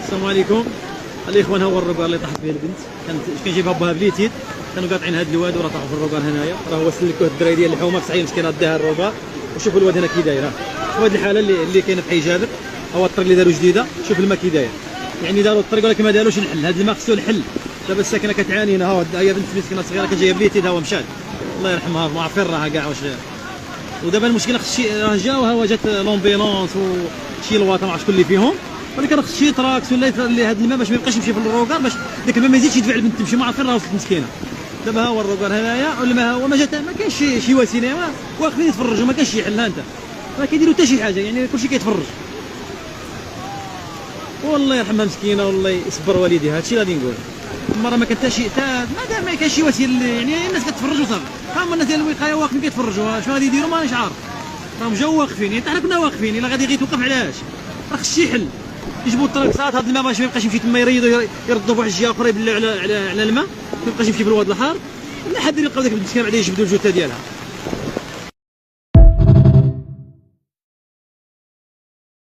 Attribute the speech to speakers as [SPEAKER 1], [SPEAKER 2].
[SPEAKER 1] السلام عليكم الاخوان. ها هو الروكار اللي طاحت به البنت، كان جايبها باها بليتيد، كانوا قاطعين هذا الواد وراه طاحوا في الروكار هنايا. راه هو سلكوه الدراري ديال الحومه صحيح مسكينه داها الروكار. وشوفوا الواد هنا كي داير. شوفوا هذه الحاله اللي كاينه في حي جابر. هو الطريق اللي داروا جديده، شوف الماء كي داير. يعني داروا الطريق ولكن ما داروش الحل. هذا الماء خصو الحل. دابا الساكنه كتعاني هنا. ها هي بنت مسكينه صغيره كان جايه بليتيد، ها هو مشات الله يرحمها، ما عارفين راها كاع واش. ودابا المشكله خص شي راه جاو، ها هو جات لومبيلونس وشي لواطه ما عرفتش شكون اللي فيهم، ولكن خص شي تراكس ولا اللي هذا الماء باش ما يبقاش يمشي في الروكار، باش داك الماء ما يزيدش يدفع البنت تمشي. ما عارفين راه وصلت مسكينه. دابا ها هو الروكار هنايا والماء هو ما كاينش شي وسيله، واقفين يتفرجوا، ما كاينش شي حل. ها انت ما كيديروا حتى شي حاجه، يعني كلشي كيتفرج. والله يرحمها مسكينه والله يصبر والديها. هادشي اللي غادي نقول. المره ما كان حتى شي مادام ما كاين شي وسيله، يعني الناس كتفرج وصافي. ها هما الناس ديال الوقايه واقفين كيتفرجوا، شنو غادي يديروا مانيش عارف. راهم جاو واقفين، يعني حنا كنا واقفين. الا غادي غير توقف علاش؟ راه خص شي حل. يجيبوا التراكسات هذا الماء باش ما يبقاش يمشي تما، يريضوا يردوا بواحد الجهه اخرى يبلعوا على الماء، ما يبقاش يمشي في الواد الحار. لا حد يلقاو ديك المسكينه بعدا يجبدوا الجثه ديالها.